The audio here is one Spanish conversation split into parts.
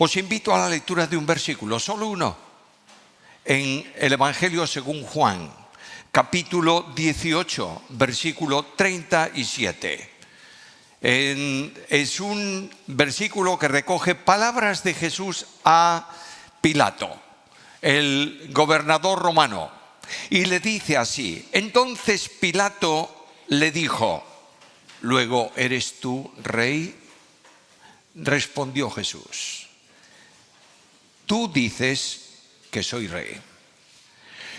Os invito a la lectura de un versículo, solo uno, en el Evangelio según Juan, capítulo 18, versículo 37. Es un versículo que recoge palabras de Jesús a Pilato, el gobernador romano, y le dice así: entonces Pilato le dijo, luego, ¿eres tú rey? Respondió Jesús, tú dices que soy rey.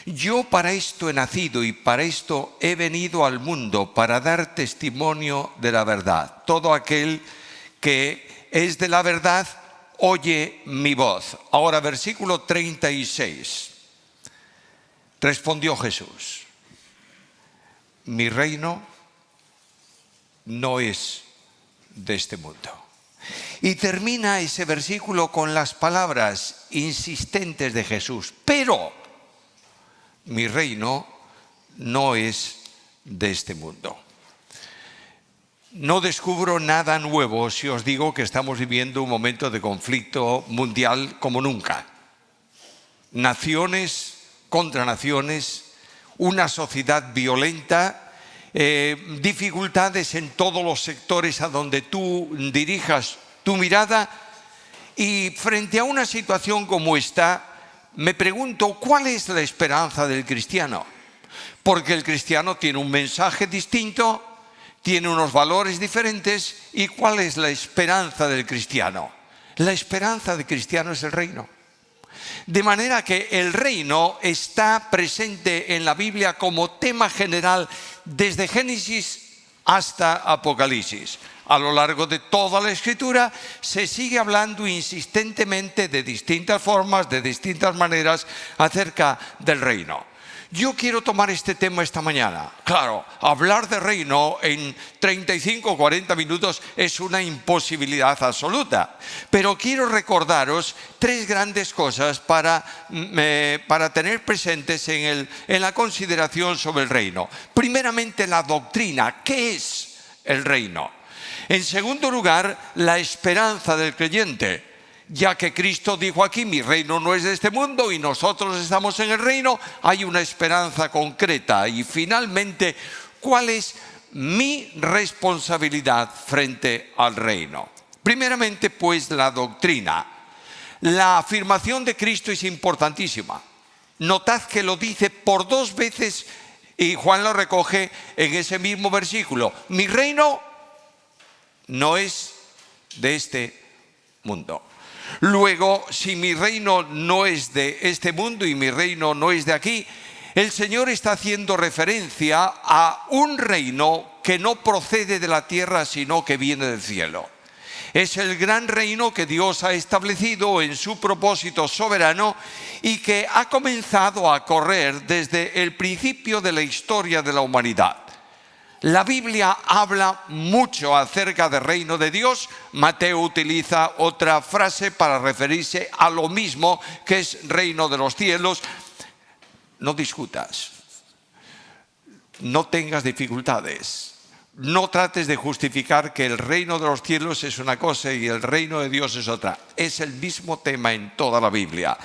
Yo para esto he nacido y para esto he venido al mundo, para dar testimonio de la verdad. Todo aquel que es de la verdad oye mi voz. Ahora, versículo 36. Respondió Jesús, mi reino no es de este mundo. Y termina ese versículo con las palabras insistentes de Jesús, pero mi reino no es de este mundo. No descubro nada nuevo si os digo que estamos viviendo un momento de conflicto mundial como nunca. Naciones contra naciones, una sociedad violenta, dificultades en todos los sectores a donde tú dirijas tu mirada, y frente a una situación como esta, me pregunto, ¿cuál es la esperanza del cristiano? Porque el cristiano tiene un mensaje distinto, tiene unos valores diferentes. ¿Y cuál es la esperanza del cristiano? La esperanza del cristiano es el reino. De manera que el reino está presente en la Biblia como tema general desde Génesis hasta Apocalipsis. A lo largo de toda la Escritura se sigue hablando insistentemente de distintas formas, de distintas maneras acerca del reino. Yo quiero tomar este tema esta mañana. Claro, hablar de reino en 35 o 40 minutos es una imposibilidad absoluta. Pero quiero recordaros tres grandes cosas para tener presentes en la consideración sobre el reino. Primeramente, la doctrina. ¿Qué es el reino? En segundo lugar, la esperanza del creyente. Ya que Cristo dijo aquí, mi reino no es de este mundo y nosotros estamos en el reino, hay una esperanza concreta. Y finalmente, ¿cuál es mi responsabilidad frente al reino? Primeramente, pues, la doctrina. La afirmación de Cristo es importantísima. Notad que lo dice por dos veces y Juan lo recoge en ese mismo versículo. Mi reino no es de este mundo. Luego, si mi reino no es de este mundo y mi reino no es de aquí, el Señor está haciendo referencia a un reino que no procede de la tierra, sino que viene del cielo. Es el gran reino que Dios ha establecido en su propósito soberano y que ha comenzado a correr desde el principio de la historia de la humanidad. La Biblia habla mucho acerca del reino de Dios. Mateo utiliza otra frase para referirse a lo mismo, que es reino de los cielos. No discutas, no tengas dificultades, no trates de justificar que el reino de los cielos es una cosa y el reino de Dios es otra. Es el mismo tema en toda la Biblia.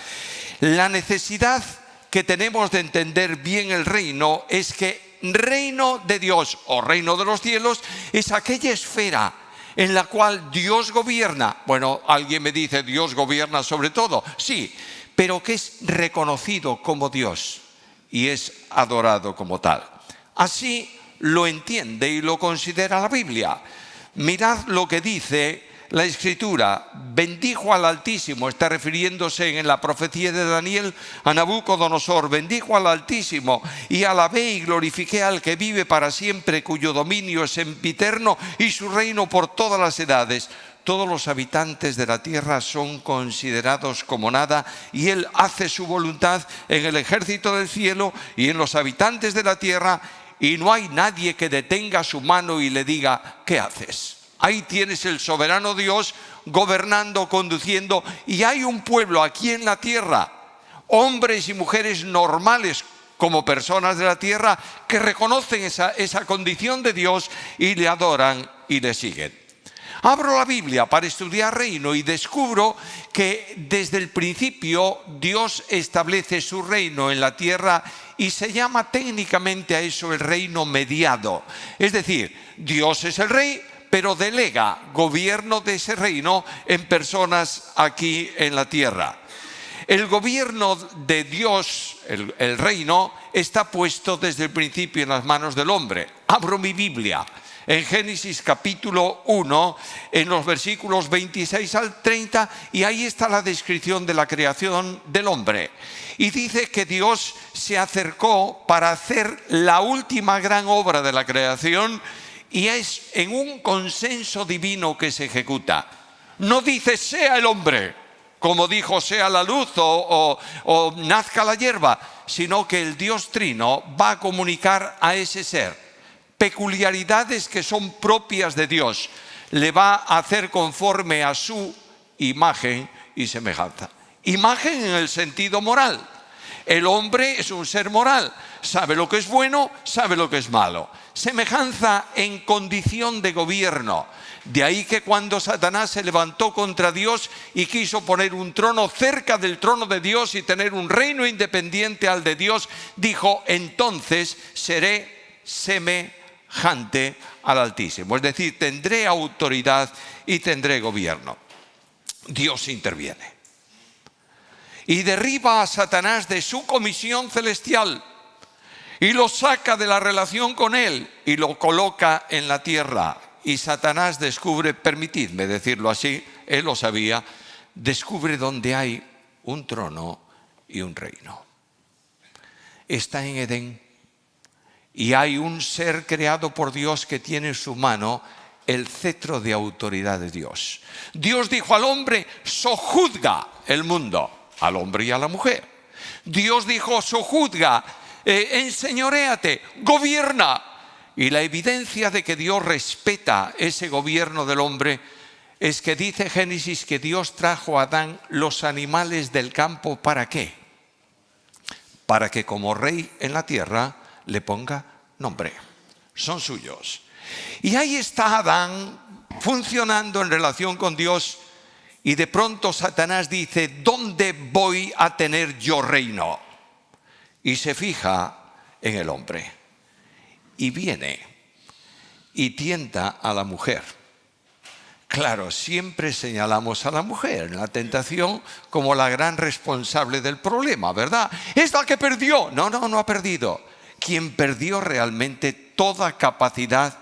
La necesidad que tenemos de entender bien el reino es que reino de Dios o reino de los cielos es aquella esfera en la cual Dios gobierna. Bueno, alguien me dice, Dios gobierna sobre todo. Sí, pero que es reconocido como Dios y es adorado como tal. Así lo entiende y lo considera la Biblia. Mirad lo que dice la Escritura. Bendijo al Altísimo, está refiriéndose en la profecía de Daniel a Nabucodonosor. Bendijo al Altísimo y alabé y glorifiqué al que vive para siempre, cuyo dominio es sempiterno y su reino por todas las edades. Todos los habitantes de la tierra son considerados como nada y Él hace su voluntad en el ejército del cielo y en los habitantes de la tierra, y no hay nadie que detenga su mano y le diga, ¿qué haces? Ahí tienes el soberano Dios gobernando, conduciendo, y hay un pueblo aquí en la tierra, hombres y mujeres normales como personas de la tierra, que reconocen esa condición de Dios y le adoran y le siguen. Abro la Biblia para estudiar reino y descubro que desde el principio Dios establece su reino en la tierra y se llama técnicamente a eso el reino mediado. Es decir, Dios es el rey, pero delega gobierno de ese reino en personas aquí en la tierra. El gobierno de Dios, el reino, está puesto desde el principio en las manos del hombre. Abro mi Biblia en Génesis capítulo 1, en los versículos 26 al 30, y ahí está la descripción de la creación del hombre. Y dice que Dios se acercó para hacer la última gran obra de la creación, y es en un consenso divino que se ejecuta. No dice sea el hombre, como dijo sea la luz o nazca la hierba, sino que el Dios Trino va a comunicar a ese ser peculiaridades que son propias de Dios. Le va a hacer conforme a su imagen y semejanza. Imagen en el sentido moral. El hombre es un ser moral, sabe lo que es bueno, sabe lo que es malo. Semejanza en condición de gobierno. De ahí que cuando Satanás se levantó contra Dios y quiso poner un trono cerca del trono de Dios y tener un reino independiente al de Dios, dijo: entonces seré semejante al Altísimo. Es decir, tendré autoridad y tendré gobierno. Dios interviene y derriba a Satanás de su comisión celestial y lo saca de la relación con él y lo coloca en la tierra. Y Satanás descubre, permitidme decirlo así, él lo sabía, descubre donde hay un trono y un reino. Está en Edén y hay un ser creado por Dios que tiene en su mano el cetro de autoridad de Dios. Dios dijo al hombre: sojuzga el mundo, al hombre y a la mujer. Dios dijo: sojuzga, enseñoréate, gobierna. Y la evidencia de que Dios respeta ese gobierno del hombre es que dice Génesis que Dios trajo a Adán los animales del campo. ¿Para qué? Para que como rey en la tierra le ponga nombre. Son suyos. Y ahí está Adán funcionando en relación con Dios, y de pronto Satanás dice: ¿dónde voy a tener yo reino? Y se fija en el hombre. Y viene y tienta a la mujer. Claro, siempre señalamos a la mujer en la tentación como la gran responsable del problema, ¿verdad? Es la que perdió. No ha perdido. Quien perdió realmente toda capacidad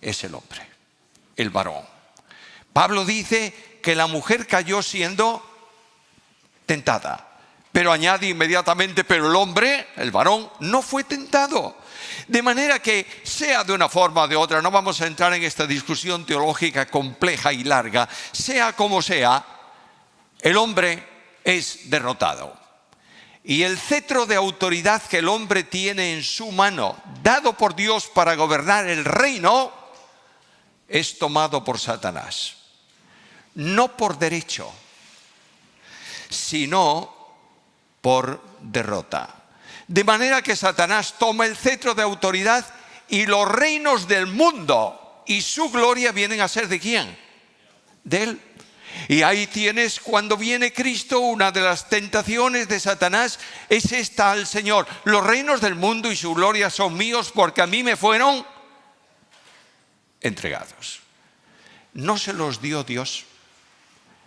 es el hombre, el varón. Pablo dice que la mujer cayó siendo tentada, pero añade inmediatamente: pero el hombre, el varón, no fue tentado. De manera que, sea de una forma o de otra, no vamos a entrar en esta discusión teológica compleja y larga, sea como sea, el hombre es derrotado. Y el cetro de autoridad que el hombre tiene en su mano, dado por Dios para gobernar el reino, es tomado por Satanás. No por derecho, sino por derrota. De manera que Satanás toma el cetro de autoridad y los reinos del mundo y su gloria vienen a ser ¿de quién? De él. Y ahí tienes, cuando viene Cristo, una de las tentaciones de Satanás es esta al Señor: los reinos del mundo y su gloria son míos porque a mí me fueron entregados. No se los dio Dios,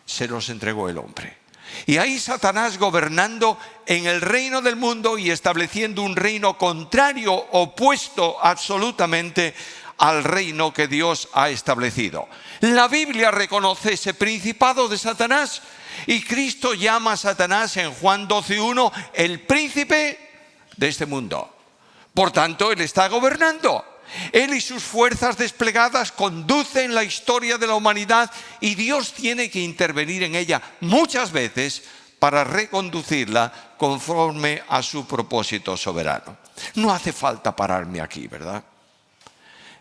se los entregó el hombre. Y ahí Satanás gobernando en el reino del mundo y estableciendo un reino contrario, opuesto absolutamente al reino que Dios ha establecido. La Biblia reconoce ese principado de Satanás y Cristo llama a Satanás en Juan 12:1 el príncipe de este mundo. Por tanto, él está gobernando. Él y sus fuerzas desplegadas conducen la historia de la humanidad y Dios tiene que intervenir en ella muchas veces para reconducirla conforme a su propósito soberano. No hace falta pararme aquí, ¿verdad?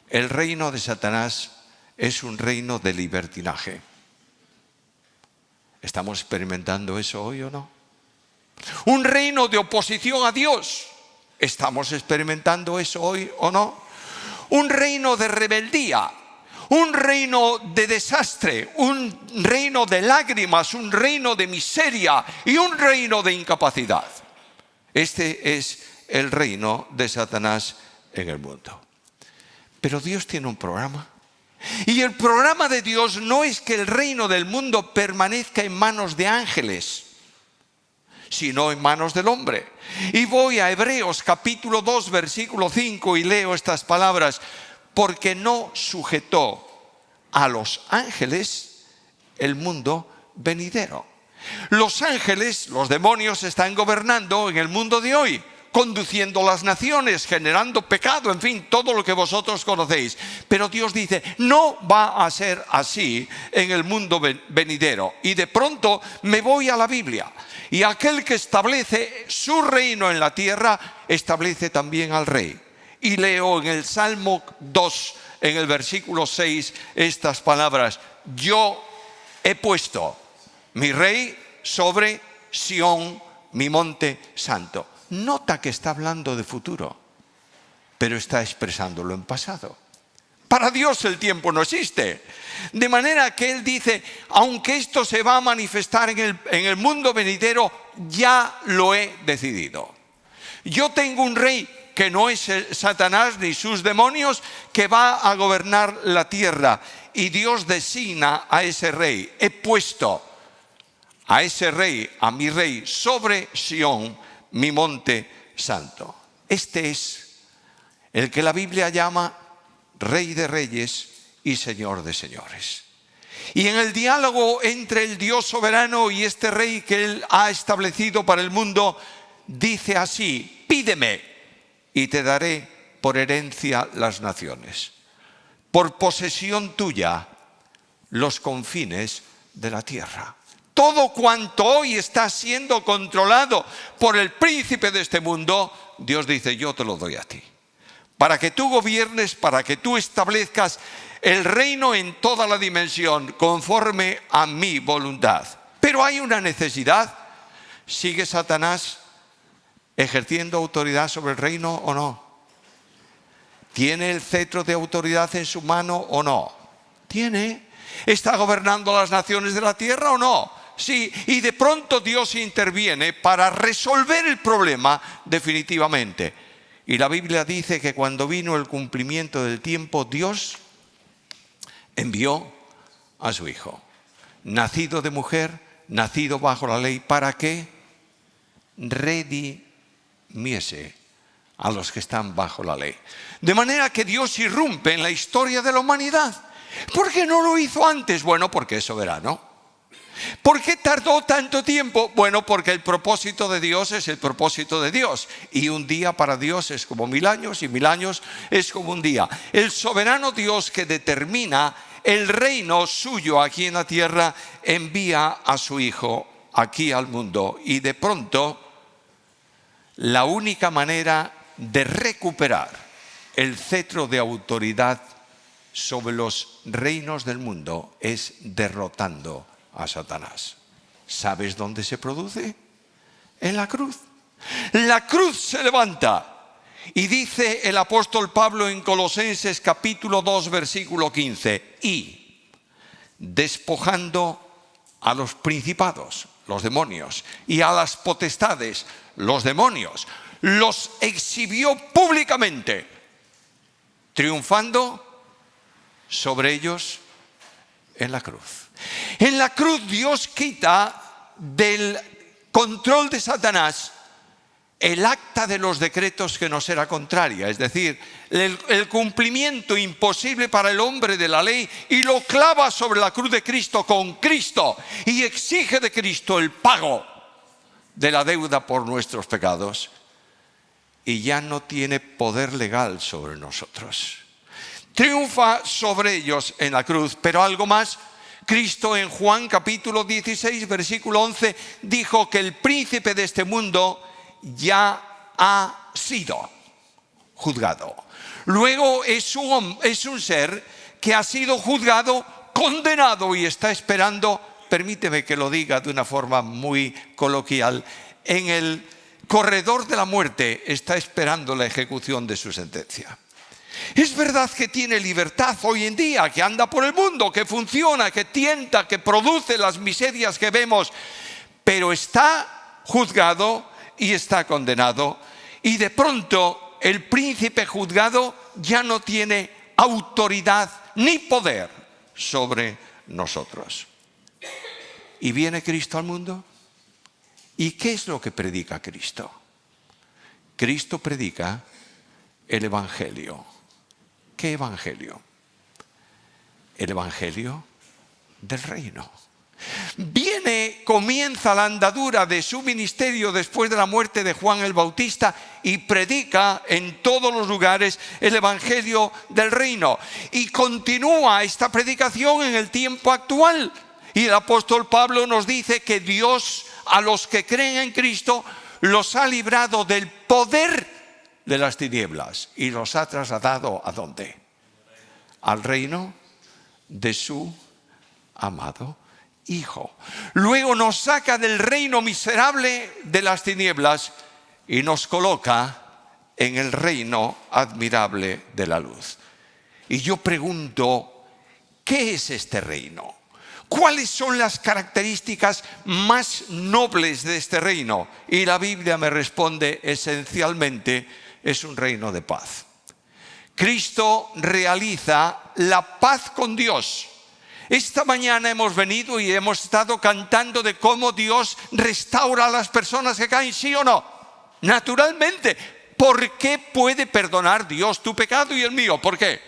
El reino de Satanás es un reino de libertinaje. ¿Estamos experimentando eso hoy o no? Un reino de oposición a Dios. ¿Estamos experimentando eso hoy o no? Un reino de rebeldía, un reino de desastre, un reino de lágrimas, un reino de miseria y un reino de incapacidad. Este es el reino de Satanás en el mundo. Pero Dios tiene un programa. Y el programa de Dios no es que el reino del mundo permanezca en manos de ángeles, sino en manos del hombre. Y voy a Hebreos capítulo 2, versículo 5 y leo estas palabras. Porque no sujetó a los ángeles el mundo venidero. Los ángeles, los demonios, están gobernando en el mundo de hoy, conduciendo las naciones, generando pecado, en fin, todo lo que vosotros conocéis. Pero Dios dice, no va a ser así en el mundo venidero. Y de pronto me voy a la Biblia. Y aquel que establece su reino en la tierra, establece también al rey. Y leo en el Salmo 2, en el versículo 6, estas palabras. Yo he puesto mi rey sobre Sión, mi monte santo. Nota que está hablando de futuro, pero está expresándolo en pasado. Para Dios el tiempo no existe. De manera que Él dice, aunque esto se va a manifestar en el mundo venidero, ya lo he decidido. Yo tengo un rey que no es Satanás ni sus demonios, que va a gobernar la tierra. Y Dios designa a ese rey. He puesto a ese rey, a mi rey, sobre Sión, mi monte santo. Este es el que la Biblia llama Rey de Reyes y Señor de Señores. Y en el diálogo entre el Dios soberano y este rey que Él ha establecido para el mundo, dice así: pídeme y te daré por herencia las naciones, por posesión tuya los confines de la tierra. Todo cuanto hoy está siendo controlado por el príncipe de este mundo, Dios dice, yo te lo doy a ti. Para que tú gobiernes, para que tú establezcas el reino en toda la dimensión, conforme a mi voluntad. Pero hay una necesidad. ¿Sigue Satanás ejerciendo autoridad sobre el reino o no? ¿Tiene el cetro de autoridad en su mano o no? ¿Tiene? ¿Está gobernando las naciones de la tierra o no? Sí, y de pronto Dios interviene para resolver el problema definitivamente. Y la Biblia dice que cuando vino el cumplimiento del tiempo, Dios envió a su Hijo, nacido de mujer, nacido bajo la ley, para que redimiese a los que están bajo la ley. De manera que Dios irrumpe en la historia de la humanidad. ¿Por qué no lo hizo antes? Bueno, porque es soberano. ¿Por qué tardó tanto tiempo? Bueno, porque el propósito de Dios es el propósito de Dios. Y un día para Dios es como 1000 años y 1000 años es como un día. El soberano Dios que determina el reino suyo aquí en la tierra envía a su Hijo aquí al mundo. Y de pronto la única manera de recuperar el cetro de autoridad sobre los reinos del mundo es derrotando a Satanás. ¿Sabes dónde se produce? En la cruz. La cruz se levanta y dice el apóstol Pablo en Colosenses capítulo 2 versículo 15: y despojando a los principados, los demonios, y a las potestades, los demonios, los exhibió públicamente, triunfando sobre ellos en la cruz. En la cruz Dios quita del control de Satanás el acta de los decretos que nos era contraria, es decir, el cumplimiento imposible para el hombre de la ley, y lo clava sobre la cruz de Cristo con Cristo y exige de Cristo el pago de la deuda por nuestros pecados, y ya no tiene poder legal sobre nosotros. Triunfa sobre ellos en la cruz, pero algo más. Cristo en Juan capítulo 16 versículo 11 dijo que el príncipe de este mundo ya ha sido juzgado. Luego es un ser que ha sido juzgado, condenado y está esperando, permíteme que lo diga de una forma muy coloquial, en el corredor de la muerte está esperando la ejecución de su sentencia. Es verdad que tiene libertad hoy en día, que anda por el mundo, que funciona, que tienta, que produce las miserias que vemos, pero está juzgado y está condenado. Y de pronto el príncipe juzgado ya no tiene autoridad ni poder sobre nosotros. ¿Y viene Cristo al mundo? ¿Y qué es lo que predica Cristo? Cristo predica el Evangelio. ¿Qué Evangelio? El Evangelio del reino. Comienza la andadura de su ministerio después de la muerte de Juan el Bautista y predica en todos los lugares el Evangelio del reino. Y continúa esta predicación en el tiempo actual. Y el apóstol Pablo nos dice que Dios, a los que creen en Cristo, los ha librado del poder de las tinieblas y los ha trasladado ¿a dónde? Al reino de su amado Hijo. Luego nos saca del reino miserable de las tinieblas y nos coloca en el reino admirable de la luz. Y yo pregunto, ¿qué es este reino? ¿Cuáles son las características más nobles de este reino? Y la Biblia me responde esencialmente, es un reino de paz. Cristo realiza la paz con Dios. Esta mañana hemos venido y hemos estado cantando de cómo Dios restaura a las personas que caen, ¿sí o no? Naturalmente. ¿Por qué puede perdonar Dios tu pecado y el mío? ¿Por qué?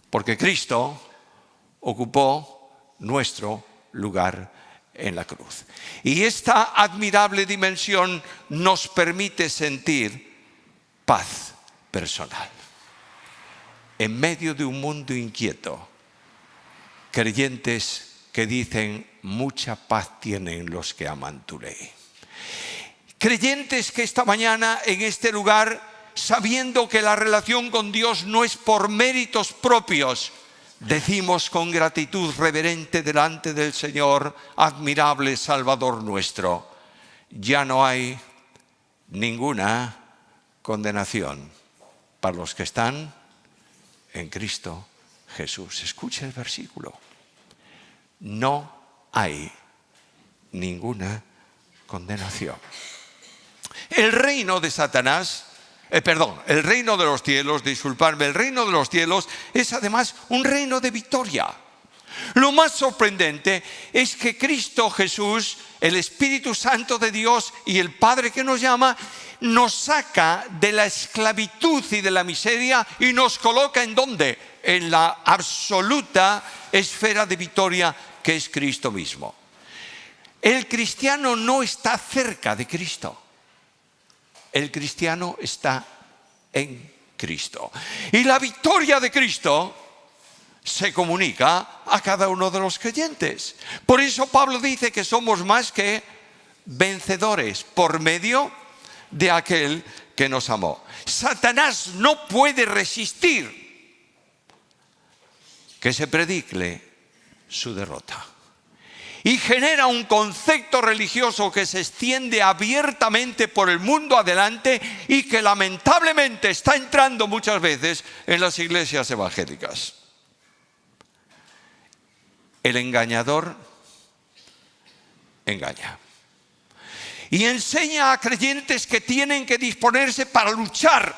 Porque Cristo ocupó nuestro lugar en la cruz. Y esta admirable dimensión nos permite sentir paz personal. En medio de un mundo inquieto, creyentes que dicen, mucha paz tienen los que aman tu ley. Creyentes que esta mañana en este lugar, sabiendo que la relación con Dios no es por méritos propios, decimos con gratitud reverente delante del Señor, admirable Salvador nuestro, ya no hay ninguna condenación para los que están en Cristo Jesús. Escuche el versículo. No hay ninguna condenación. El reino de Satanás, el reino de los cielos, disculpadme, el reino de los cielos es además un reino de victoria. Lo más sorprendente es que Cristo Jesús, el Espíritu Santo de Dios y el Padre que nos llama, nos saca de la esclavitud y de la miseria y nos coloca ¿en dónde? En la absoluta esfera de victoria que es Cristo mismo. El cristiano no está cerca de Cristo. El cristiano está en Cristo. Y la victoria de Cristo se comunica a cada uno de los creyentes. Por eso Pablo dice que somos más que vencedores por medio de aquel que nos amó. Satanás no puede resistir que se predique su derrota. Y genera un concepto religioso que se extiende abiertamente por el mundo adelante y que lamentablemente está entrando muchas veces en las iglesias evangélicas. El engañador engaña. Y enseña a creyentes que tienen que disponerse para luchar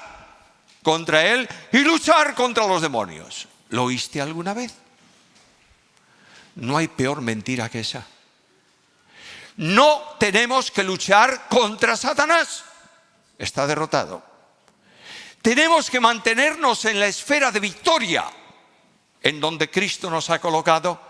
contra él y luchar contra los demonios. ¿Lo oíste alguna vez? No hay peor mentira que esa. No tenemos que luchar contra Satanás. Está derrotado. Tenemos que mantenernos en la esfera de victoria en donde Cristo nos ha colocado.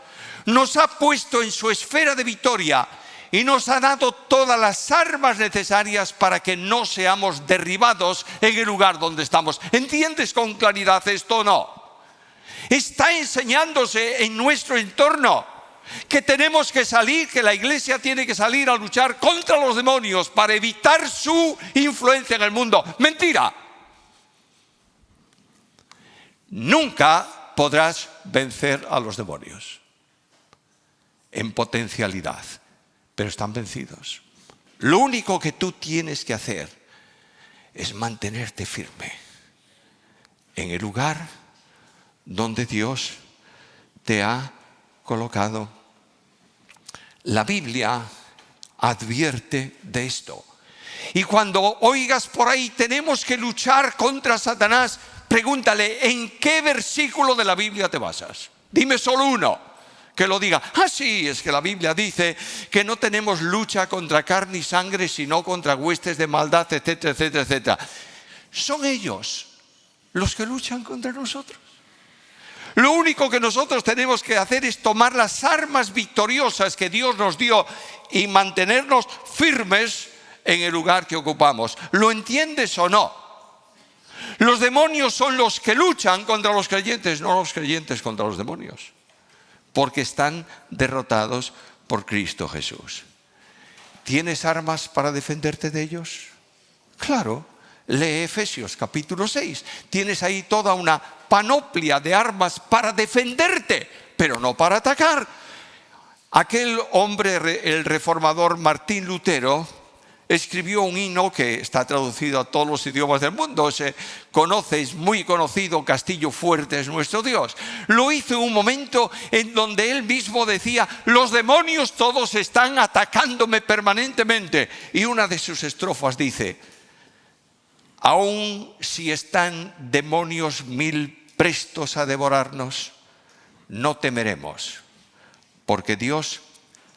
Nos ha puesto en su esfera de victoria y nos ha dado todas las armas necesarias para que no seamos derribados en el lugar donde estamos. ¿Entiendes con claridad esto o no? Está enseñándose en nuestro entorno que tenemos que salir, que la iglesia tiene que salir a luchar contra los demonios para evitar su influencia en el mundo. Mentira. Nunca podrás vencer a los demonios en potencialidad, pero están vencidos. Lo único que tú tienes que hacer es mantenerte firme en el lugar donde Dios te ha colocado. La Biblia advierte de esto. Y cuando oigas por ahí, tenemos que luchar contra Satanás, pregúntale, ¿en qué versículo de la Biblia te basas? Dime solo uno que lo diga. Sí, es que la Biblia dice que no tenemos lucha contra carne y sangre, sino contra huestes de maldad, etcétera, etcétera, etcétera. Son ellos los que luchan contra nosotros. Lo único que nosotros tenemos que hacer es tomar las armas victoriosas que Dios nos dio y mantenernos firmes en el lugar que ocupamos. ¿Lo entiendes o no? Los demonios son los que luchan contra los creyentes, no los creyentes contra los demonios, porque están derrotados por Cristo Jesús. ¿Tienes armas para defenderte de ellos? Claro, lee Efesios capítulo 6. Tienes ahí toda una panoplia de armas para defenderte, pero no para atacar. Aquel hombre, el reformador Martín Lutero, escribió un himno que está traducido a todos los idiomas del mundo. Se conoce, es muy conocido: Castillo fuerte es nuestro Dios. Lo hizo en un momento en donde él mismo decía: los demonios todos están atacándome permanentemente. Y una de sus estrofas dice: aun si están demonios mil prestos a devorarnos, no temeremos, porque Dios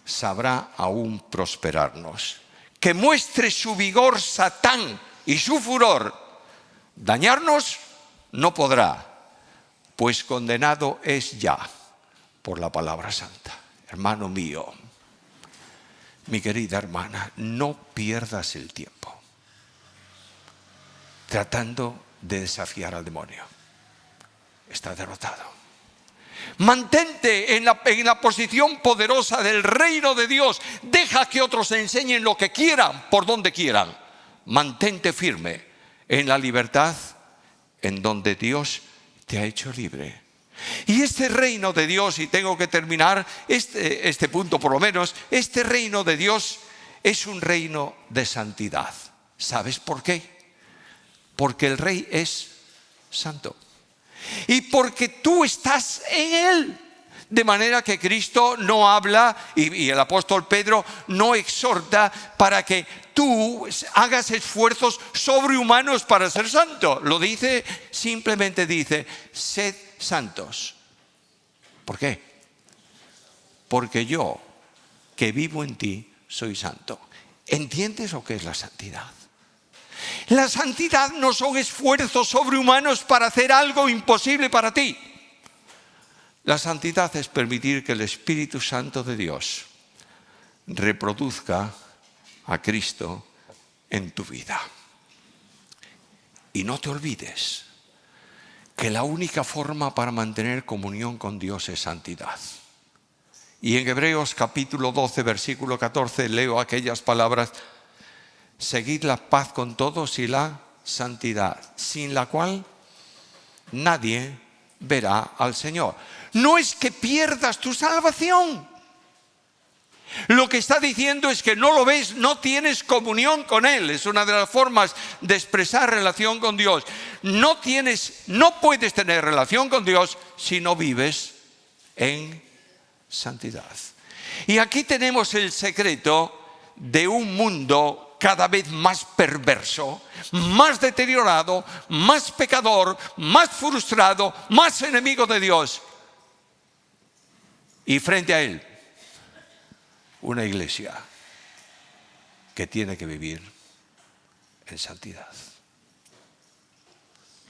sabrá aún prosperarnos. Que muestre su vigor Satán y su furor, dañarnos no podrá, pues condenado es ya por la palabra santa. Hermano mío, mi querida hermana, no pierdas el tiempo tratando de desafiar al demonio. Está derrotado. Mantente en la posición poderosa del reino de Dios. Deja que otros enseñen lo que quieran, por donde quieran. Mantente firme en la libertad en donde Dios te ha hecho libre. Y este reino de Dios, y tengo que terminar este punto por lo menos, este reino de Dios es un reino de santidad. ¿Sabes por qué? Porque el Rey es santo. Y porque tú estás en Él. De manera que Cristo no habla, y el apóstol Pedro no exhorta para que tú hagas esfuerzos sobrehumanos para ser santo. Lo dice, simplemente dice: sed santos. ¿Por qué? Porque yo, que vivo en ti, soy santo. ¿Entiendes lo que es la santidad? La santidad no son esfuerzos sobrehumanos para hacer algo imposible para ti. La santidad es permitir que el Espíritu Santo de Dios reproduzca a Cristo en tu vida. Y no te olvides que la única forma para mantener comunión con Dios es santidad. Y en Hebreos capítulo 12, versículo 14, leo aquellas palabras: seguid la paz con todos y la santidad, sin la cual nadie verá al Señor. No es que pierdas tu salvación. Lo que está diciendo es que no lo ves, no tienes comunión con Él. Es una de las formas de expresar relación con Dios. No puedes tener relación con Dios si no vives en santidad. Y aquí tenemos el secreto de un mundo cada vez más perverso, más deteriorado, más pecador, más frustrado, más enemigo de Dios. Y frente a Él, una iglesia que tiene que vivir en santidad.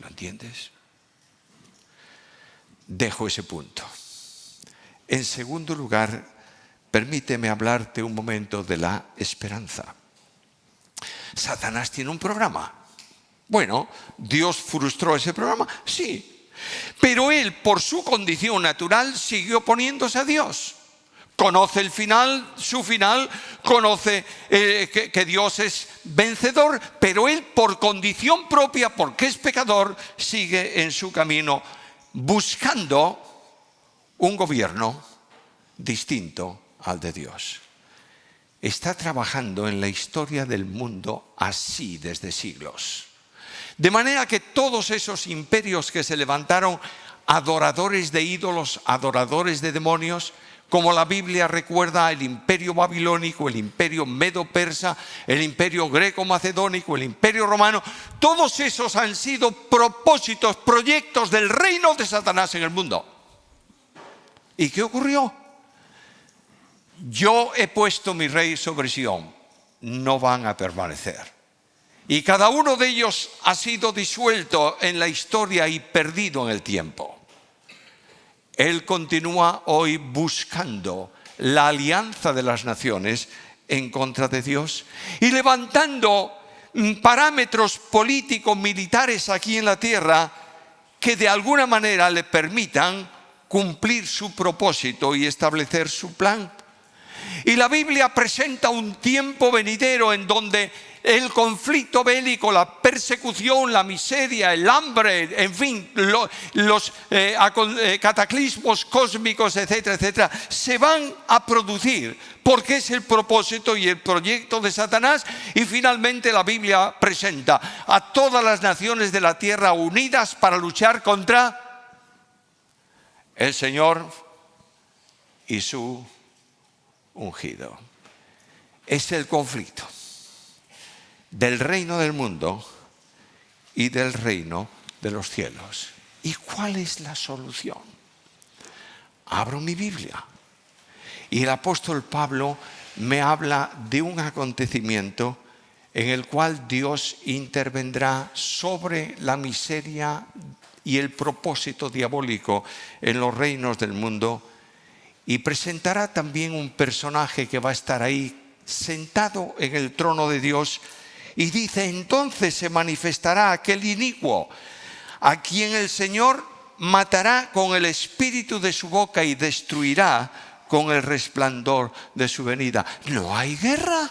¿Lo entiendes? Dejo ese punto. En segundo lugar, permíteme hablarte un momento de la esperanza. Satanás tiene un programa. Bueno, ¿Dios frustró ese programa? Sí. Pero él, por su condición natural, siguió oponiéndose a Dios. Conoce el final, su final, conoce que Dios es vencedor, pero él, por condición propia, porque es pecador, sigue en su camino buscando un gobierno distinto al de Dios. Está trabajando en la historia del mundo así desde siglos. De manera que todos esos imperios que se levantaron, adoradores de ídolos, adoradores de demonios, como la Biblia recuerda, el imperio babilónico, el imperio medo-persa, el imperio greco-macedónico, el imperio romano, todos esos han sido propósitos, proyectos del reino de Satanás en el mundo. ¿Y qué ocurrió? Yo he puesto mi rey sobre Sión, no van a permanecer. Y cada uno de ellos ha sido disuelto en la historia y perdido en el tiempo. Él continúa hoy buscando la alianza de las naciones en contra de Dios y levantando parámetros políticos, militares aquí en la tierra que de alguna manera le permitan cumplir su propósito y establecer su plan. Y la Biblia presenta un tiempo venidero en donde el conflicto bélico, la persecución, la miseria, el hambre, en fin, los cataclismos cósmicos, etcétera, etcétera, se van a producir porque es el propósito y el proyecto de Satanás. Y finalmente la Biblia presenta a todas las naciones de la tierra unidas para luchar contra el Señor y su ungido. Es el conflicto del reino del mundo y del reino de los cielos. ¿Y cuál es la solución? Abro mi Biblia y el apóstol Pablo me habla de un acontecimiento en el cual Dios intervendrá sobre la miseria y el propósito diabólico en los reinos del mundo, y presentará también un personaje que va a estar ahí sentado en el trono de Dios. Y dice: entonces se manifestará aquel inicuo, a quien el Señor matará con el espíritu de su boca y destruirá con el resplandor de su venida. No hay guerra,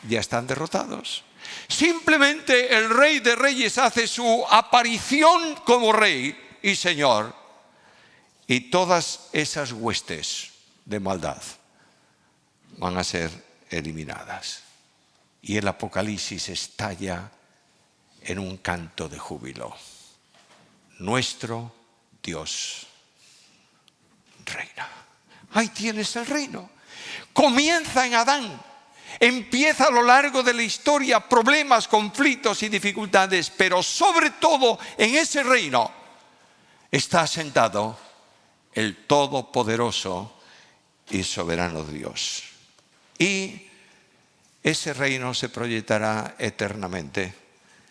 ya están derrotados. Simplemente el Rey de Reyes hace su aparición como Rey y Señor, y todas esas huestes de maldad van a ser eliminadas. Y el Apocalipsis estalla en un canto de júbilo. Nuestro Dios reina. Ahí tienes el reino. Comienza en Adán. Empieza a lo largo de la historia problemas, conflictos y dificultades. Pero sobre todo en ese reino está sentado el todopoderoso y soberano Dios. Y ese reino se proyectará eternamente.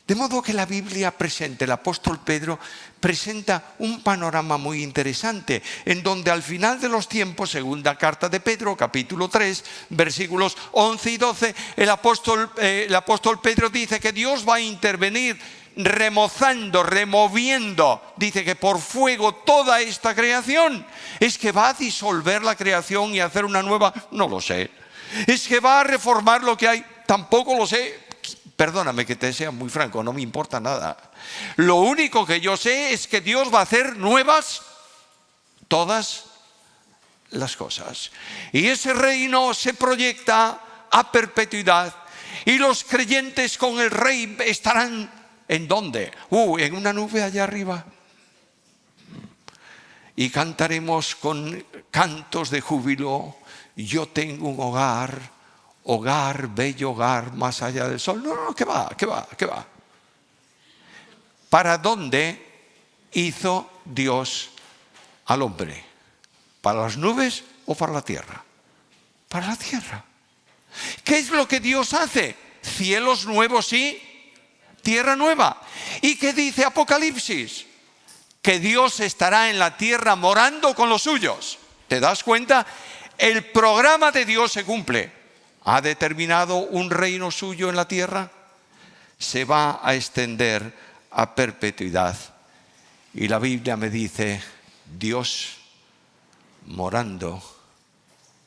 De modo que la Biblia presenta, el apóstol Pedro presenta un panorama muy interesante, en donde al final de los tiempos, segunda carta de Pedro, capítulo 3, versículos 11 y 12, el apóstol Pedro dice que Dios va a intervenir remozando, removiendo, dice que por fuego toda esta creación. ¿Es que va a disolver la creación y hacer una nueva? No lo sé. ¿Es que va a reformar lo que hay? Tampoco lo sé. Perdóname que te sea muy franco, no me importa nada. Lo único que yo sé es que Dios va a hacer nuevas todas las cosas. Y ese reino se proyecta a perpetuidad. Y los creyentes con el Rey estarán, ¿en dónde? En una nube allá arriba. Y cantaremos con cantos de júbilo: yo tengo un hogar, hogar, bello hogar, más allá del sol. No, ¿qué va? ¿Para dónde hizo Dios al hombre? ¿Para las nubes o para la tierra? Para la tierra. ¿Qué es lo que Dios hace? Cielos nuevos y tierra nueva. ¿Y qué dice Apocalipsis? Que Dios estará en la tierra morando con los suyos. ¿Te das cuenta? El programa de Dios se cumple. ¿Ha determinado un reino suyo en la tierra? Se va a extender a perpetuidad. Y la Biblia me dice: Dios morando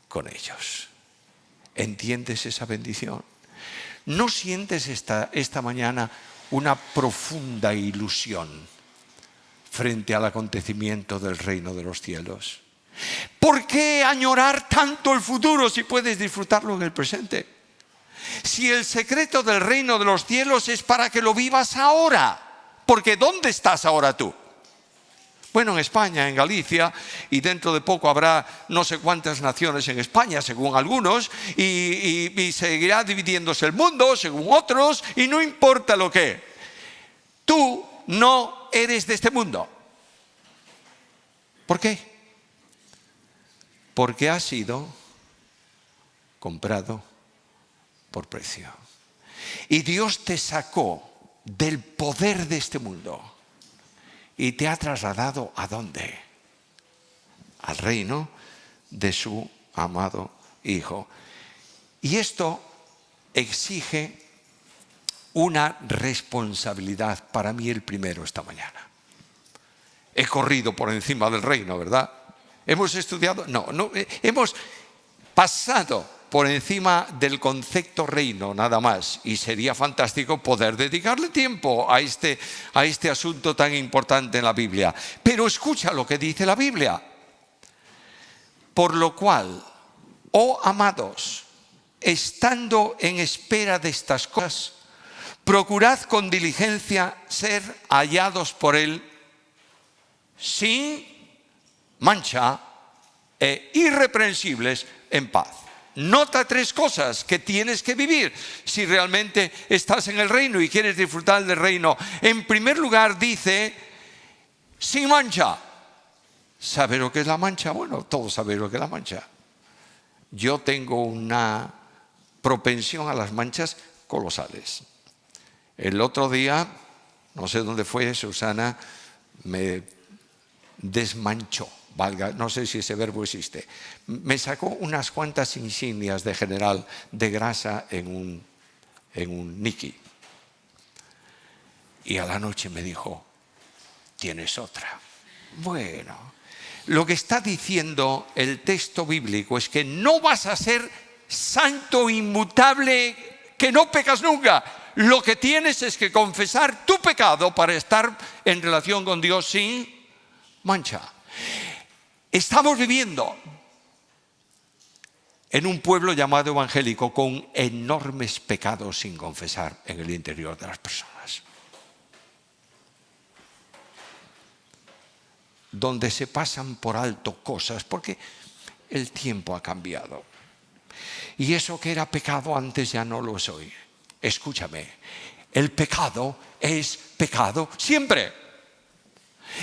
con ellos. ¿Entiendes esa bendición? ¿No sientes esta mañana una profunda ilusión frente al acontecimiento del reino de los cielos? ¿Por qué añorar tanto el futuro si puedes disfrutarlo en el presente? Si el secreto del reino de los cielos es para que lo vivas ahora. Porque ¿dónde estás ahora tú? Bueno, en España, en Galicia, y dentro de poco habrá no sé cuántas naciones en España, según algunos, y seguirá dividiéndose el mundo, según otros, y no importa lo que. Tú no eres de este mundo. ¿Por qué? Porque has sido comprado por precio. Y Dios te sacó del poder de este mundo y te ha trasladado ¿a dónde? Al reino de su amado Hijo. Y esto exige una responsabilidad, para mí el primero esta mañana. He corrido por encima del reino, ¿verdad? ¿Hemos estudiado? No, hemos pasado por encima del concepto reino nada más, y sería fantástico poder dedicarle tiempo a este asunto tan importante en la Biblia. Pero escucha lo que dice la Biblia. Por lo cual, oh amados, estando en espera de estas cosas, procurad con diligencia ser hallados por Él sin mancha e irreprensibles en paz. Nota 3 cosas que tienes que vivir si realmente estás en el reino y quieres disfrutar del reino. En primer lugar dice, sin mancha. ¿Sabe lo que es la mancha? Bueno, todos saben lo que es la mancha. Yo tengo una propensión a las manchas colosales. El otro día, no sé dónde fue, Susana me desmanchó. No sé si ese verbo existe. Me sacó unas cuantas insignias de general de grasa en un niqui. Y a la noche me dijo, tienes otra. Bueno, lo que está diciendo el texto bíblico es que no vas a ser santo, inmutable, que no pecas nunca. Lo que tienes es que confesar tu pecado para estar en relación con Dios sin mancha. Estamos viviendo en un pueblo llamado evangélico con enormes pecados sin confesar en el interior de las personas. Donde se pasan por alto cosas porque el tiempo ha cambiado. Y eso que era pecado antes ya no lo es hoy. Escúchame, el pecado es pecado siempre.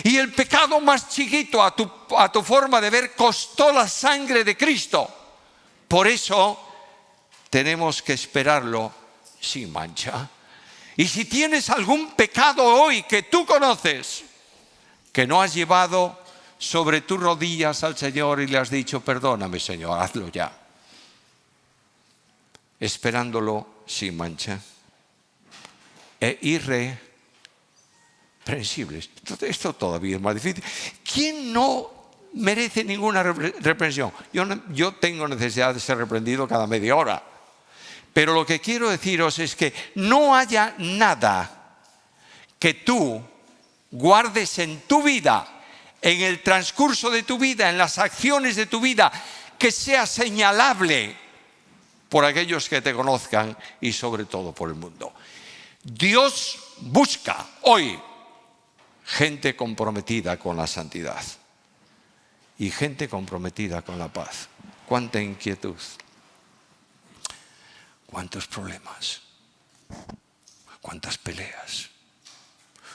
Y el pecado más chiquito a tu forma de ver costó la sangre de Cristo. Por eso tenemos que esperarlo sin mancha. Y si tienes algún pecado hoy que tú conoces, que no has llevado sobre tus rodillas al Señor y le has dicho, perdóname Señor, hazlo ya. Esperándolo sin mancha e irreprensibles. Esto todavía es más difícil. ¿Quién no merece ninguna reprensión? Yo tengo necesidad de ser reprendido cada media hora. Pero lo que quiero deciros es que no haya nada que tú guardes en tu vida, en el transcurso de tu vida, en las acciones de tu vida, que sea señalable por aquellos que te conozcan y sobre todo por el mundo. Dios busca hoy gente comprometida con la santidad y gente comprometida con la paz. Cuánta inquietud, cuántos problemas, cuántas peleas,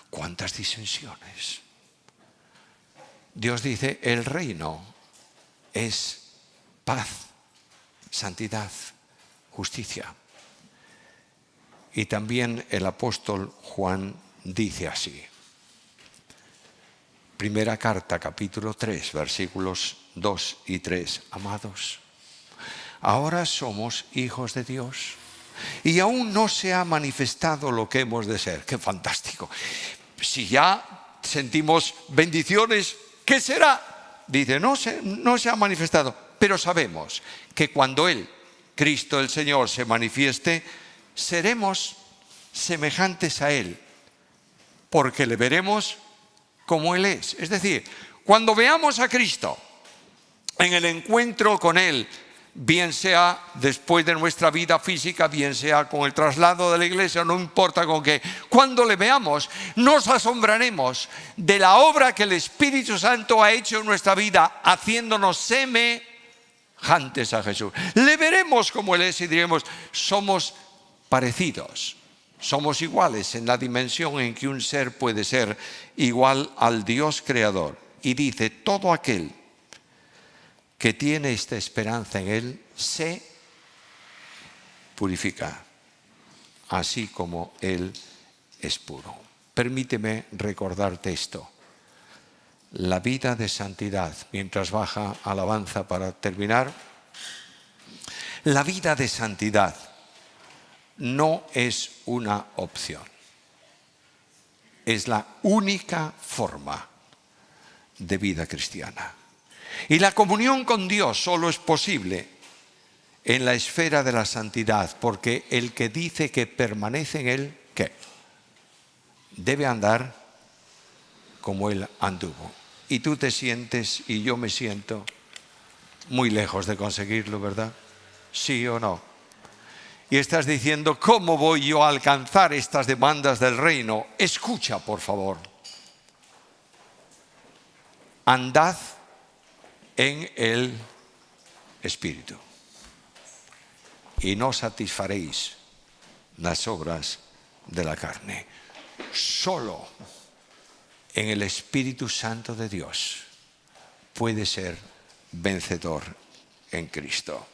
cuántas disensiones. Dios dice, el reino es paz, santidad, justicia. Y también el apóstol Juan dice así. Primera carta, capítulo 3, versículos 2 y 3. Amados, ahora somos hijos de Dios y aún no se ha manifestado lo que hemos de ser. ¡Qué fantástico! Si ya sentimos bendiciones, ¿qué será? Dice, no se ha manifestado, pero sabemos que cuando Él, Cristo el Señor, se manifieste, seremos semejantes a Él, porque le veremos como Él es. Es decir, cuando veamos a Cristo en el encuentro con Él bien sea después de nuestra vida física, bien sea con el traslado de la iglesia, no importa con qué. Cuando le veamos, nos asombraremos de la obra que el Espíritu Santo ha hecho en nuestra vida, haciéndonos semejantes a Jesús. Le veremos como Él es y diremos, somos parecidos, somos iguales en la dimensión en que un ser puede ser igual al Dios creador. Y dice, todo aquel que tiene esta esperanza en Él se purifica, así como Él es puro. Permíteme recordarte esto. La vida de santidad, mientras baja alabanza para terminar, la vida de santidad no es una opción. Es la única forma de vida cristiana. Y la comunión con Dios solo es posible en la esfera de la santidad, porque el que dice que permanece en Él, ¿qué? Debe andar como Él anduvo. Y tú te sientes y yo me siento muy lejos de conseguirlo, ¿verdad? ¿Sí o no? Y estás diciendo, ¿cómo voy yo a alcanzar estas demandas del reino? Escucha, por favor. Andad en el Espíritu y no satisfaréis las obras de la carne. Solo en el Espíritu Santo de Dios puede ser vencedor en Cristo.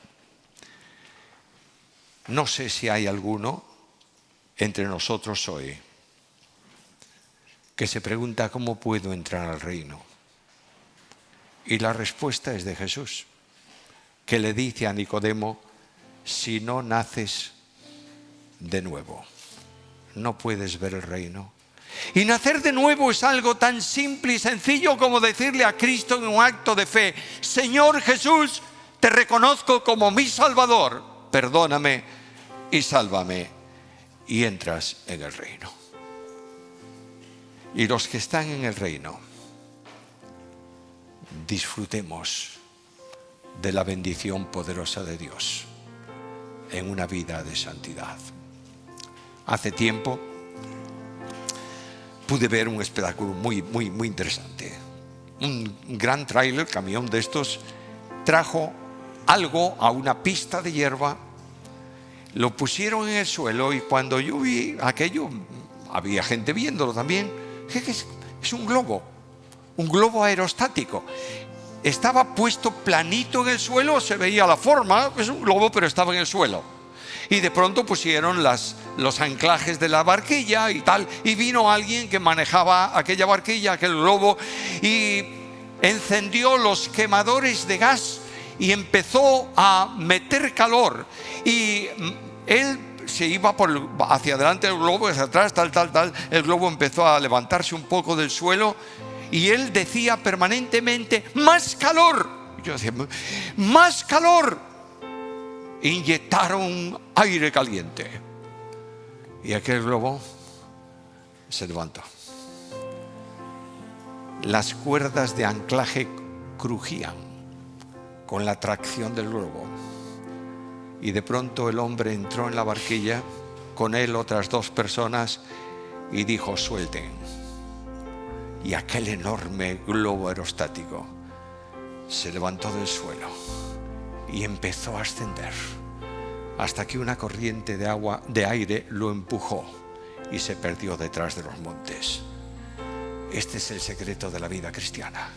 No sé si hay alguno entre nosotros hoy que se pregunta, ¿cómo puedo entrar al reino? Y la respuesta es de Jesús, que le dice a Nicodemo, si no naces de nuevo, no puedes ver el reino. Y nacer de nuevo es algo tan simple y sencillo como decirle a Cristo en un acto de fe, Señor Jesús, te reconozco como mi Salvador, perdóname y sálvame, y entras en el reino. Y los que están en el reino, disfrutemos de la bendición poderosa de Dios en una vida de santidad. Hace tiempo pude ver un espectáculo muy interesante. Un gran tráiler, camión de estos, trajo algo a una pista de hierba, lo pusieron en el suelo y cuando yo vi aquello, había gente viéndolo también, es un globo aerostático. Estaba puesto planito en el suelo, se veía la forma, es un globo, pero estaba en el suelo. Y de pronto pusieron los anclajes de la barquilla y tal, y vino alguien que manejaba aquella barquilla, aquel globo, y encendió los quemadores de gas y empezó a meter calor. Y él se iba hacia adelante el globo, hacia atrás, tal. El globo empezó a levantarse un poco del suelo y él decía permanentemente, ¡más calor! Yo decía, ¡más calor! Inyectaron aire caliente y aquel globo se levantó. Las cuerdas de anclaje crujían con la tracción del globo. Y de pronto el hombre entró en la barquilla, con él otras 2 personas, y dijo, suelten. Y aquel enorme globo aerostático se levantó del suelo y empezó a ascender hasta que una corriente de aire lo empujó y se perdió detrás de los montes. Este es el secreto de la vida cristiana.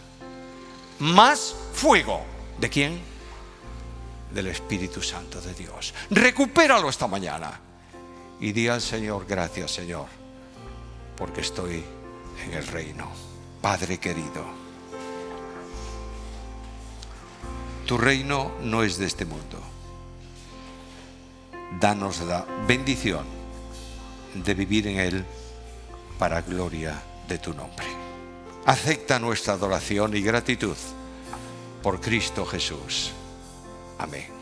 Más fuego. ¿De quién? Del Espíritu Santo de Dios. Recupéralo esta mañana y di al Señor, gracias Señor, porque estoy en el reino. Padre querido, tu reino no es de este mundo. Danos la bendición de vivir en él para gloria de tu nombre. Acepta nuestra adoración y gratitud por Cristo Jesús. Amén.